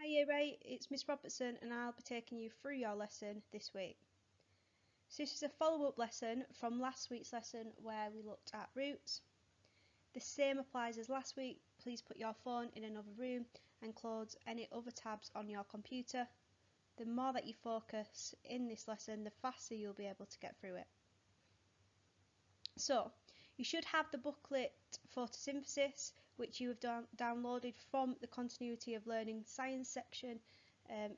Hi Year 8, it's Miss Robertson and I'll be taking you through your lesson this week. So this is a follow-up lesson from last week's lesson where we looked at roots. The same applies as last week. Please put your phone in another room and close any other tabs on your computer. The more that you focus in this lesson, the faster you'll be able to get through it. So, you should have the booklet Photosynthesis, which you have downloaded from the Continuity of Learning Science section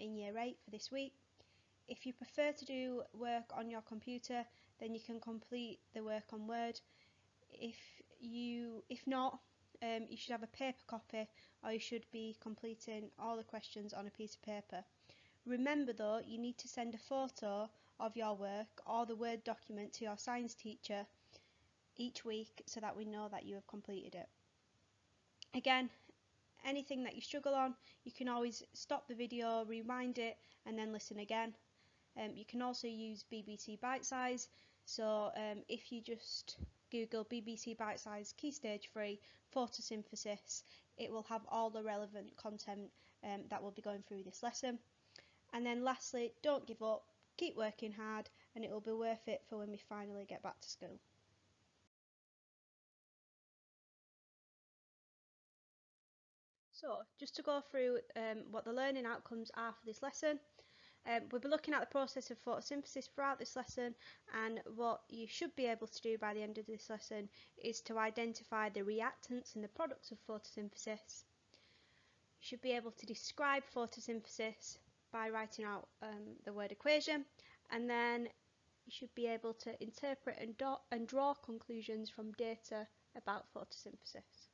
in Year 8 for this week. If you prefer to do work on your computer, then you can complete the work on Word. If not, you should have a paper copy, or you should be completing all the questions on a piece of paper. Remember though, you need to send a photo of your work or the Word document to your science teacher each week so that we know that you have completed it. Again, anything that you struggle on, you can always stop the video, rewind it and then listen again. You can also use BBC Bite Size, so if you just Google BBC Bite Size Key Stage 3 Photosynthesis, it will have all the relevant content that will be going through this lesson. And then lastly, don't give up, keep working hard and it will be worth it for when we finally get back to school. So, just to go through what the learning outcomes are for this lesson, we'll be looking at the process of photosynthesis throughout this lesson, and what you should be able to do by the end of this lesson is to identify the reactants and the products of photosynthesis. You should be able to describe photosynthesis by writing out the word equation, and then you should be able to interpret and draw conclusions from data about photosynthesis.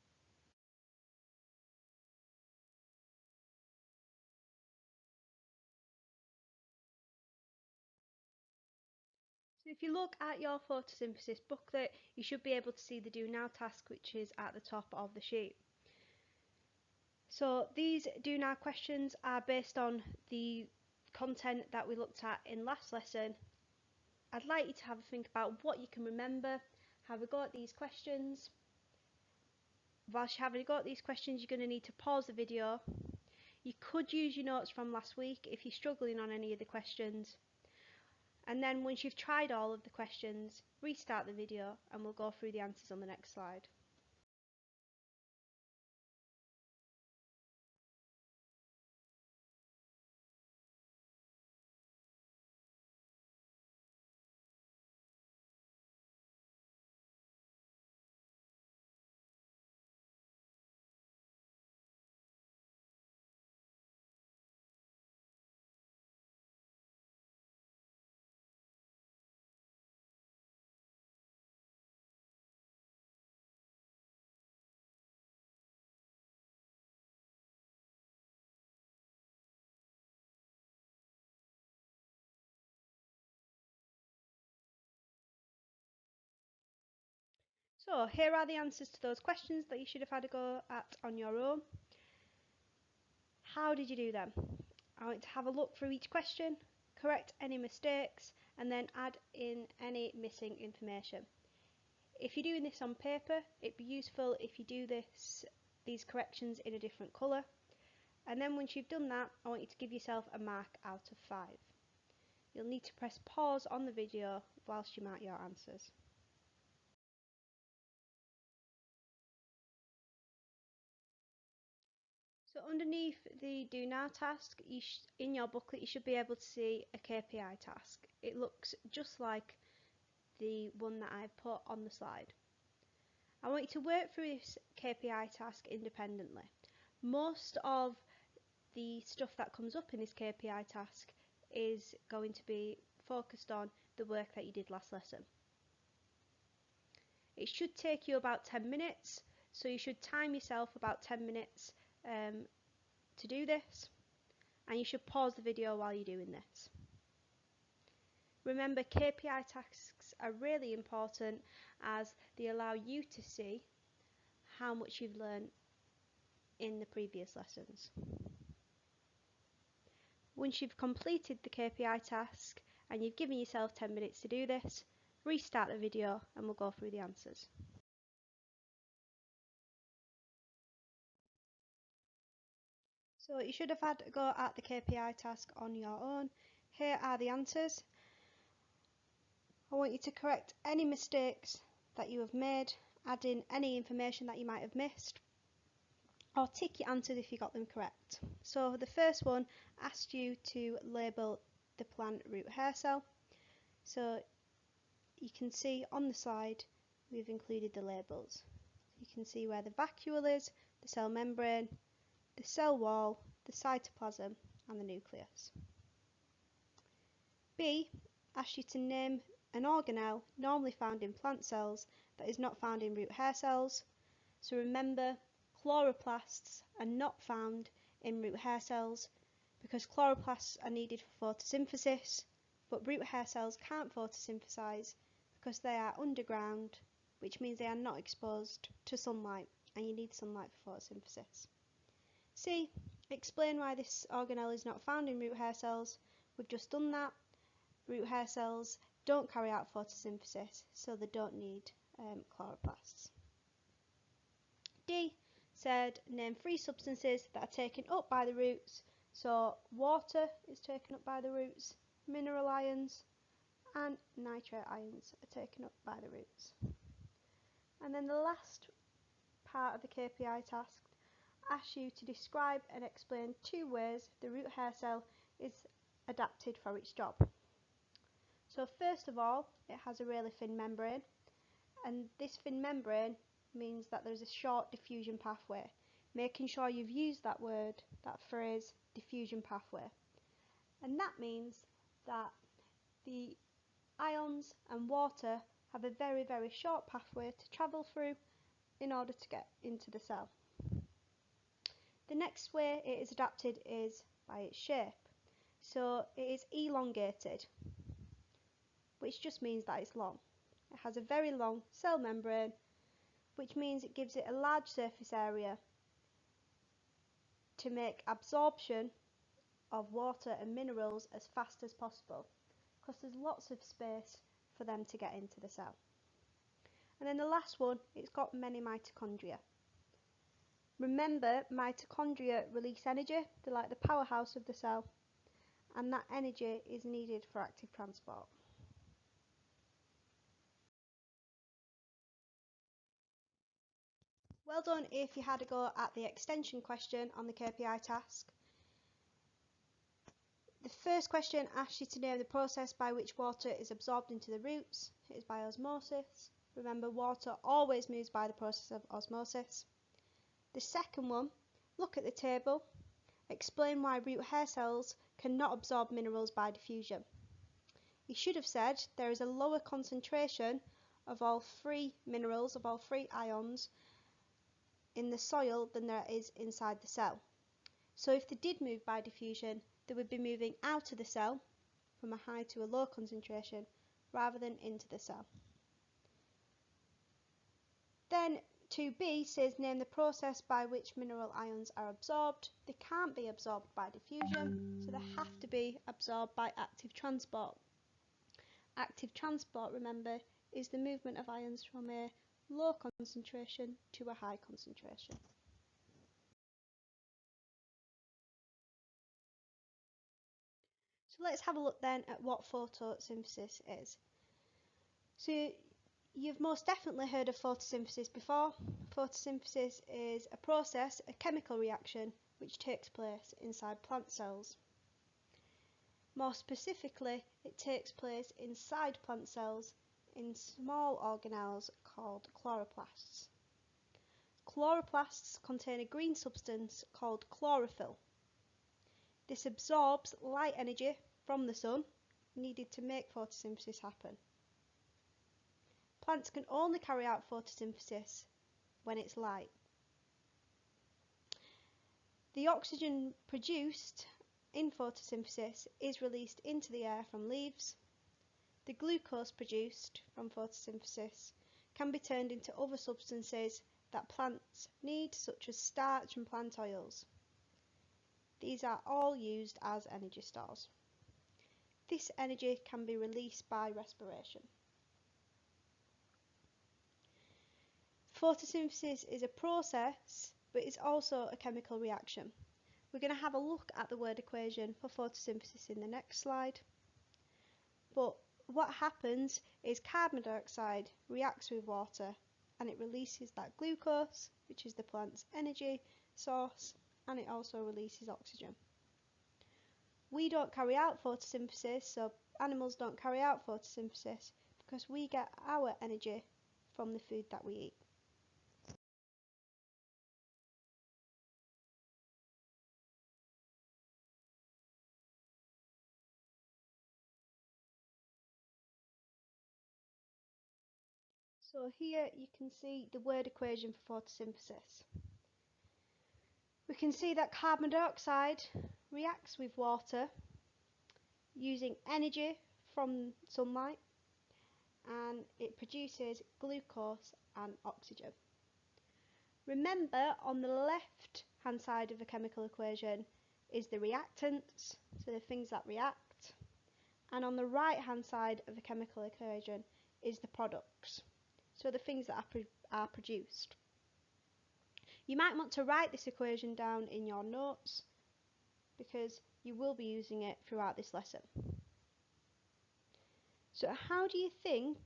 So if you look at your photosynthesis booklet, you should be able to see the Do Now task, which is at the top of the sheet. So these Do Now questions are based on the content that we looked at in last lesson. I'd like you to have a think about what you can remember, have a go at these questions. Whilst you're having a go at these questions, you're going to need to pause the video. You could use your notes from last week if you're struggling on any of the questions. And then once you've tried all of the questions, restart the video and we'll go through the answers on the next slide. So here are the answers to those questions that you should have had a go at on your own. How did you do them? I want to have a look through each question, correct any mistakes, and then add in any missing information. If you're doing this on paper, it'd be useful if you do these corrections in a different colour. And then once you've done that, I want you to give yourself a mark out of 5. You'll need to press pause on the video whilst you mark your answers. So underneath the Do Now task, in your booklet you should be able to see a KPI task. It looks just like the one that I've put on the slide. I want you to work through this KPI task independently. Most of the stuff that comes up in this KPI task is going to be focused on the work that you did last lesson. It should take you about 10 minutes, so you should time yourself about 10 minutes to do this, and you should pause the video while you're doing this. Remember, KPI tasks are really important as they allow you to see how much you've learned in the previous lessons. Once you've completed the KPI task and you've given yourself 10 minutes to do this, restart the video and we'll go through the answers. So you should have had a go at the KPI task on your own. Here are the answers. I want you to correct any mistakes that you have made, add in any information that you might have missed, or tick your answers if you got them correct. So the first one asked you to label the plant root hair cell. So you can see on the slide we've included the labels. You can see where the vacuole is, the cell membrane, the cell wall, the cytoplasm and the nucleus. B asks you to name an organelle normally found in plant cells that is not found in root hair cells. So remember, chloroplasts are not found in root hair cells because chloroplasts are needed for photosynthesis, but root hair cells can't photosynthesize because they are underground, which means they are not exposed to sunlight, and you need sunlight for photosynthesis. C, explain why this organelle is not found in root hair cells. We've just done that. Root hair cells don't carry out photosynthesis, so they don't need chloroplasts. D said name 3 substances that are taken up by the roots. So water is taken up by the roots, mineral ions and nitrate ions are taken up by the roots. And then the last part of the KPI task asks you to describe and explain 2 ways the root hair cell is adapted for its job. So first of all, it has a really thin membrane, and this thin membrane means that there's a short diffusion pathway, making sure you've used that word, that phrase, diffusion pathway. And that means that the ions and water have a very, very short pathway to travel through in order to get into the cell. The next way it is adapted is by its shape. So it is elongated, which just means that it's long. It has a very long cell membrane, which means it gives it a large surface area to make absorption of water and minerals as fast as possible, because there's lots of space for them to get into the cell. And then the last one, it's got many mitochondria. Remember, mitochondria release energy, they're like the powerhouse of the cell, and that energy is needed for active transport. Well done if you had a go at the extension question on the KPI task. The first question asks you to name the process by which water is absorbed into the roots. It is by osmosis. Remember, water always moves by the process of osmosis. The second one, look at the table. Explain why root hair cells cannot absorb minerals by diffusion. You should have said there is a lower concentration of all 3 minerals, of all 3 ions in the soil than there is inside the cell. So if they did move by diffusion, they would be moving out of the cell from a high to a low concentration rather than into the cell. Then 2b says name the process by which mineral ions are absorbed. They can't be absorbed by diffusion, so they have to be absorbed by active transport. Active transport, remember, is the movement of ions from a low concentration to a high concentration. So let's have a look then at what photosynthesis is. So you've most definitely heard of photosynthesis before. Photosynthesis is a process, a chemical reaction, which takes place inside plant cells. More specifically, it takes place inside plant cells in small organelles called chloroplasts. Chloroplasts contain a green substance called chlorophyll. This absorbs light energy from the sun needed to make photosynthesis happen. Plants can only carry out photosynthesis when it's light. The oxygen produced in photosynthesis is released into the air from leaves. The glucose produced from photosynthesis can be turned into other substances that plants need, such as starch and plant oils. These are all used as energy stores. This energy can be released by respiration. Photosynthesis is a process, but it's also a chemical reaction. We're going to have a look at the word equation for photosynthesis in the next slide. But what happens is carbon dioxide reacts with water and it releases that glucose, which is the plant's energy source, and it also releases oxygen. We don't carry out photosynthesis, so animals don't carry out photosynthesis because we get our energy from the food that we eat. So here you can see the word equation for photosynthesis. We can see that carbon dioxide reacts with water using energy from sunlight, and it produces glucose and oxygen. Remember, on the left hand side of the chemical equation is the reactants, so the things that react, and on the right hand side of the chemical equation is the products, so the things that are produced. You might want to write this equation down in your notes because you will be using it throughout this lesson. So how do you think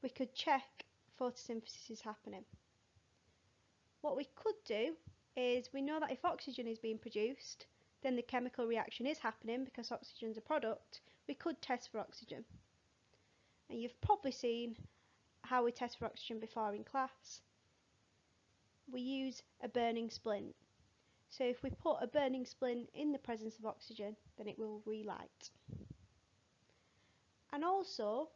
we could check photosynthesis is happening? What we could do is, we know that if oxygen is being produced, then the chemical reaction is happening because oxygen is a product. We could test for oxygen. And you've probably seen how we test for oxygen before in class. We use a burning splint. So if we put a burning splint in the presence of oxygen, then it will relight. And also,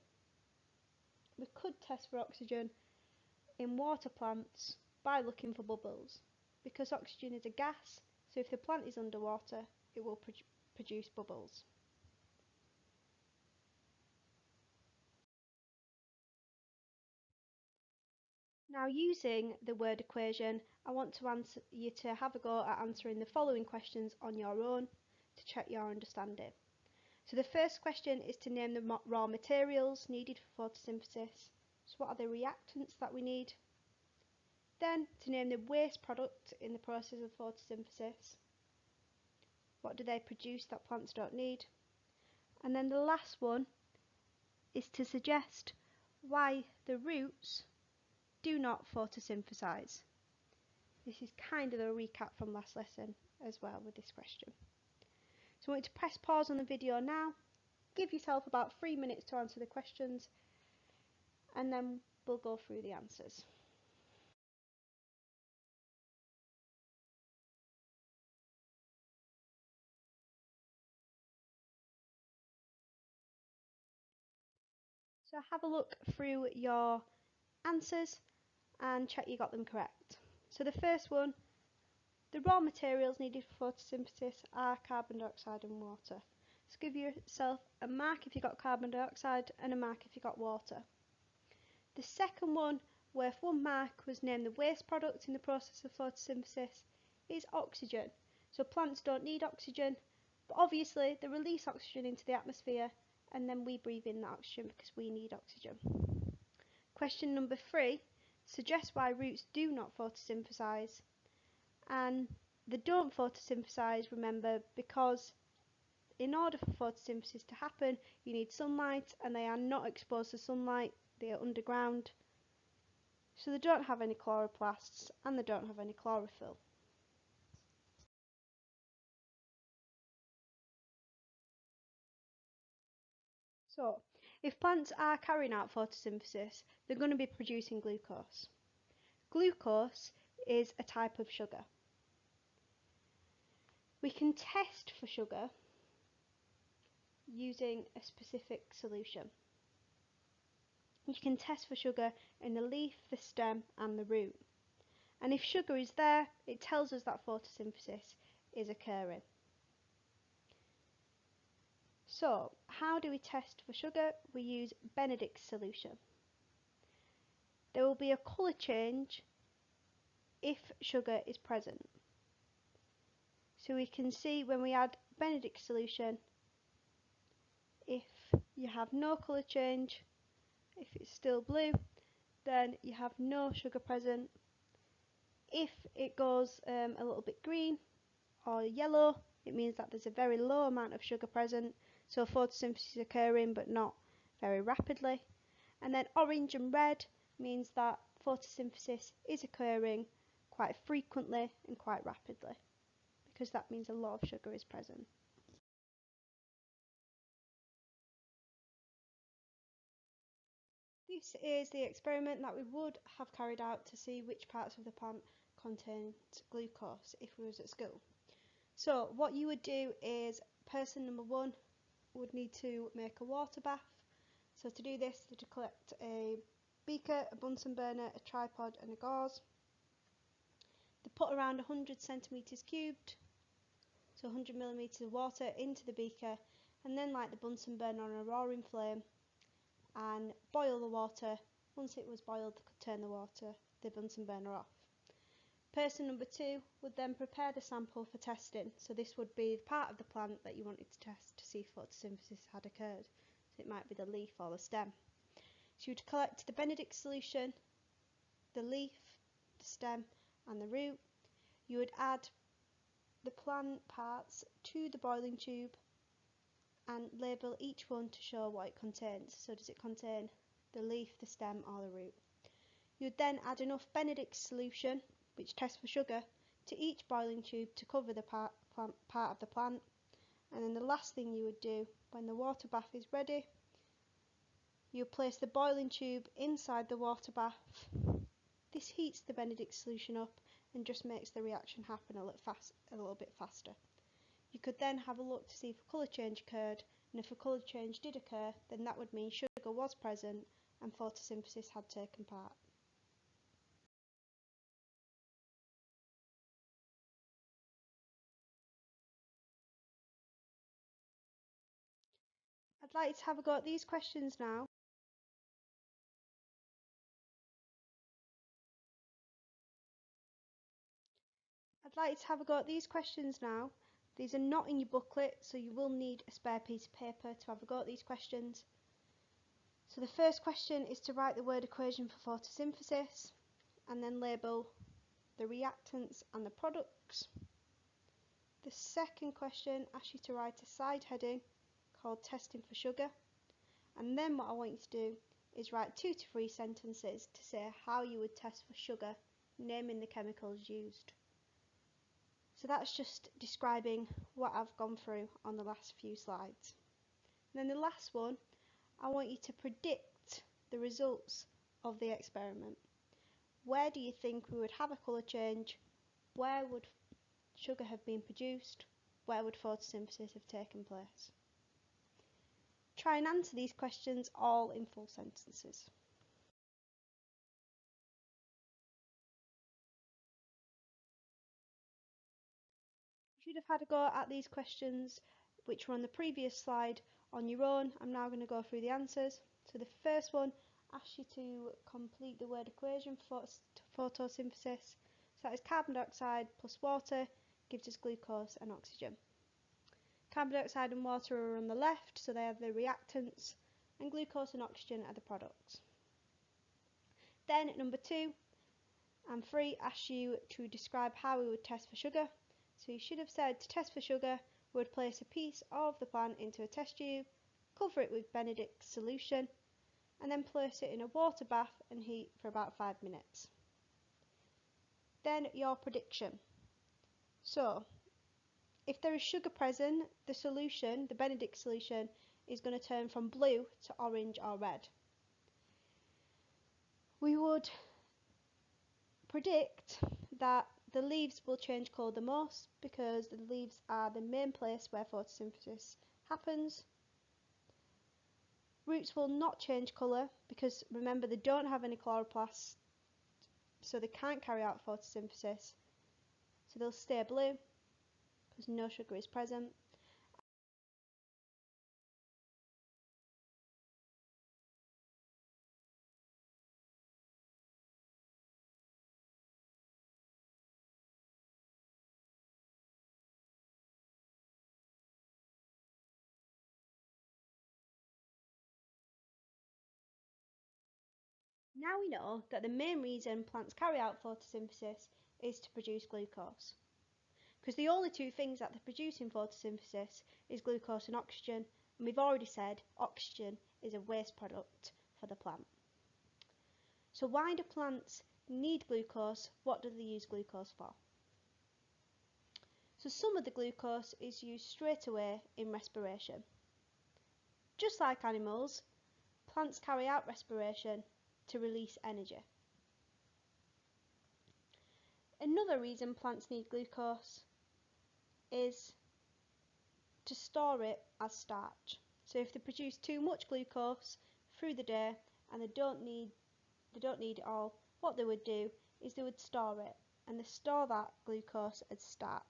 we could test for oxygen in water plants by looking for bubbles, because oxygen is a gas, so if the plant is underwater, it will produce bubbles. Now, using the word equation, I want you to have a go at answering the following questions on your own to check your understanding. So the first question is to name the raw materials needed for photosynthesis. So what are the reactants that we need? Then to name the waste product in the process of photosynthesis. What do they produce that plants don't need? And then the last one is to suggest why the roots do not photosynthesize. This is kind of a recap from last lesson as well with this question. So I want you to press pause on the video now, give yourself about 3 minutes to answer the questions, and then we'll go through the answers. So have a look through your answers and check you got them correct. So the first one, the raw materials needed for photosynthesis are carbon dioxide and water. So give yourself a mark if you got carbon dioxide and a mark if you got water. The second one, worth 1 mark, was named the waste product in the process of photosynthesis, is oxygen. So plants don't need oxygen, but obviously they release oxygen into the atmosphere and then we breathe in that oxygen because we need oxygen. Question number 3, suggest why roots do not photosynthesize. And they don't photosynthesize, remember, because in order for photosynthesis to happen, you need sunlight, and they are not exposed to sunlight, they are underground. So they don't have any chloroplasts and they don't have any chlorophyll. So, if plants are carrying out photosynthesis, they're going to be producing glucose. Glucose is a type of sugar. We can test for sugar using a specific solution. You can test for sugar in the leaf, the stem and the root. And if sugar is there, it tells us that photosynthesis is occurring. So, how do we test for sugar? We use Benedict's solution. There will be a colour change if sugar is present. So we can see when we add Benedict's solution, if you have no colour change, if it's still blue, then you have no sugar present. If it goes a little bit green, or yellow, it means that there's a very low amount of sugar present, so photosynthesis is occurring but not very rapidly. And then orange and red means that photosynthesis is occurring quite frequently and quite rapidly, because that means a lot of sugar is present. This is the experiment that we would have carried out to see which parts of the plant contained glucose if we was at school. So what you would do is person number 1 would need to make a water bath. So to do this, they would collect a beaker, a Bunsen burner, a tripod and a gauze. They put around 100 centimetres cubed, so 100 millimetres of water into the beaker, and then light the Bunsen burner on a roaring flame and boil the water. Once it was boiled, they could turn the Bunsen burner off. Person number 2 would then prepare the sample for testing. So this would be the part of the plant that you wanted to test to see if photosynthesis had occurred. So it might be the leaf or the stem. So you would collect the Benedict solution, the leaf, the stem and the root. You would add the plant parts to the boiling tube and label each one to show what it contains. So does it contain the leaf, the stem or the root? You would then add enough Benedict solution, which tests for sugar, to each boiling tube to cover the part of the plant. And then the last thing you would do, when the water bath is ready, you place the boiling tube inside the water bath. This heats the Benedict solution up and just makes the reaction happen a little bit faster. You could then have a look to see if a colour change occurred, and if a colour change did occur, then that would mean sugar was present and photosynthesis had taken part. I'd like to have a go at these questions now. These are not in your booklet, so you will need a spare piece of paper to have a go at these questions. So the first question is to write the word equation for photosynthesis and then label the reactants and the products. The second question asks you to write a side heading called testing for sugar, and then what I want you to do is write 2 to 3 sentences to say how you would test for sugar, naming the chemicals used. So that's just describing what I've gone through on the last few slides. And then the last one, I want you to predict the results of the experiment. Where do you think we would have a colour change? Where would sugar have been produced? Where would photosynthesis have taken place? Try and answer these questions all in full sentences. You should have had a go at these questions which were on the previous slide on your own. I'm now going to go through the answers. So the first one asks you to complete the word equation for photosynthesis. So that is carbon dioxide plus water gives us glucose and oxygen. Carbon dioxide and water are on the left, so they are the reactants, and glucose and oxygen are the products. Then at number 2 and 3 asks you to describe how we would test for sugar. So you should have said to test for sugar, we would place a piece of the plant into a test tube, cover it with Benedict solution, and then place it in a water bath and heat for about 5 minutes. Then your prediction. So if there is sugar present, the solution, the Benedict solution, is going to turn from blue to orange or red. We would predict that the leaves will change colour the most because the leaves are the main place where photosynthesis happens. Roots will not change colour because remember they don't have any chloroplasts, so they can't carry out photosynthesis, so they'll stay blue because no sugar is present. Now we know that the main reason plants carry out photosynthesis is to produce glucose. because the only two things that they produce in photosynthesis is glucose and oxygen, and we've already said oxygen is a waste product for the plant. So why do plants need glucose? What do they use glucose for? So some of the glucose is used straight away in respiration. Just like animals, plants carry out respiration to release energy. Another reason plants need glucose is to store it as starch. So if they produce too much glucose through the day and they don't need it all, what they would do is they would store it, and they store that glucose as starch.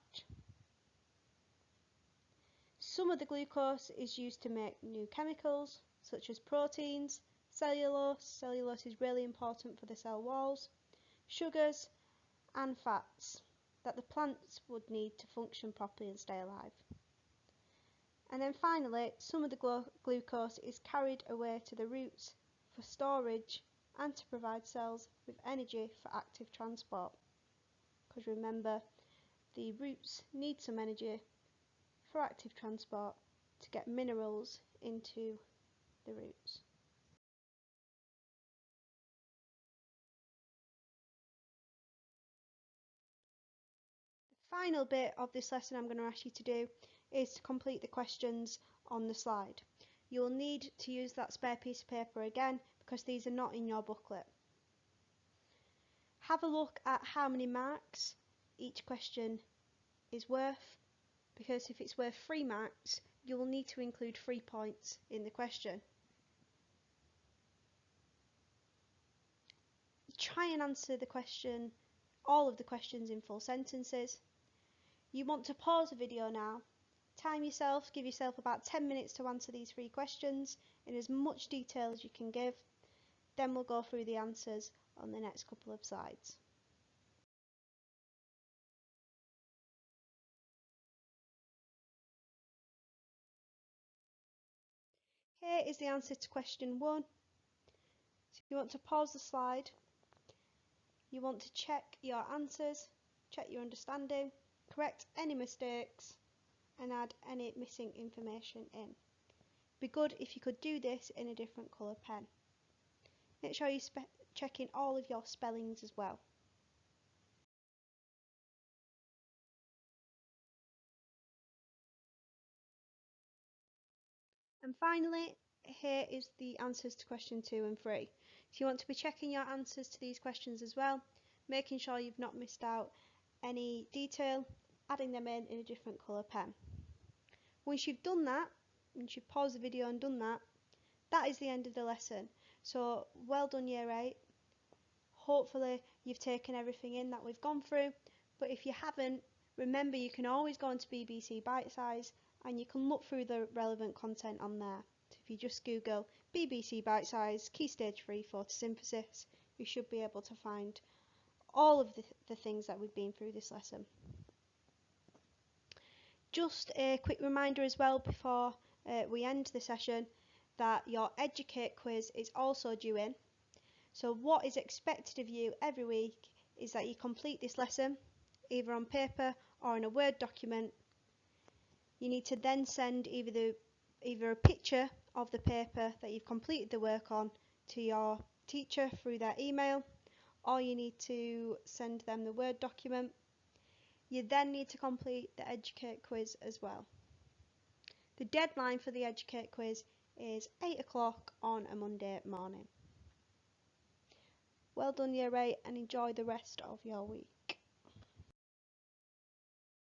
Some of the glucose is used to make new chemicals such as proteins, cellulose is really important for the cell walls, sugars and fats that the plants would need to function properly and stay alive. And then finally, some of the glucose is carried away to the roots for storage and to provide cells with energy for active transport. Because remember, the roots need some energy for active transport to get minerals into the roots. The final bit of this lesson I'm going to ask you to do is to complete the questions on the slide. You'll need to use that spare piece of paper again because these are not in your booklet. Have a look at how many marks each question is worth, because if it's worth 3 marks, you will need to include 3 points in the question. Try and answer the question, all of the questions in full sentences. You want to pause the video now, time yourself, give yourself about 10 minutes to answer these 3 questions in as much detail as you can give. Then we'll go through the answers on the next couple of slides. Here is the answer to question 1. So you want to pause the slide, you want to check your answers, check your understanding, correct any mistakes and add any missing information in. Be good if you could do this in a different colour pen. Make sure you're checking all of your spellings as well. And finally, here is the answers to question 2 and 3. So you want to be checking your answers to these questions as well, making sure you've not missed out any detail, adding them in a different colour pen. Once you've done that, once you've paused the video and done that, that is the end of the lesson. So well done Year 8. Hopefully you've taken everything in that we've gone through, but if you haven't, remember you can always go onto BBC Bitesize and you can look through the relevant content on there. So if you just Google BBC Bitesize Key Stage 3 Photosynthesis, you should be able to find all of the things that we've been through this lesson. Just a quick reminder as well before we end the session that your Educate quiz is also due in. So what is expected of you every week is that you complete this lesson either on paper or in a Word document. You need to then send either a picture of the paper that you've completed the work on to your teacher through their email, or you need to send them the Word document. You then need to complete the Educate quiz as well. The deadline for the Educate quiz is 8 o'clock on a Monday morning. Well done Year 8 and enjoy the rest of your week.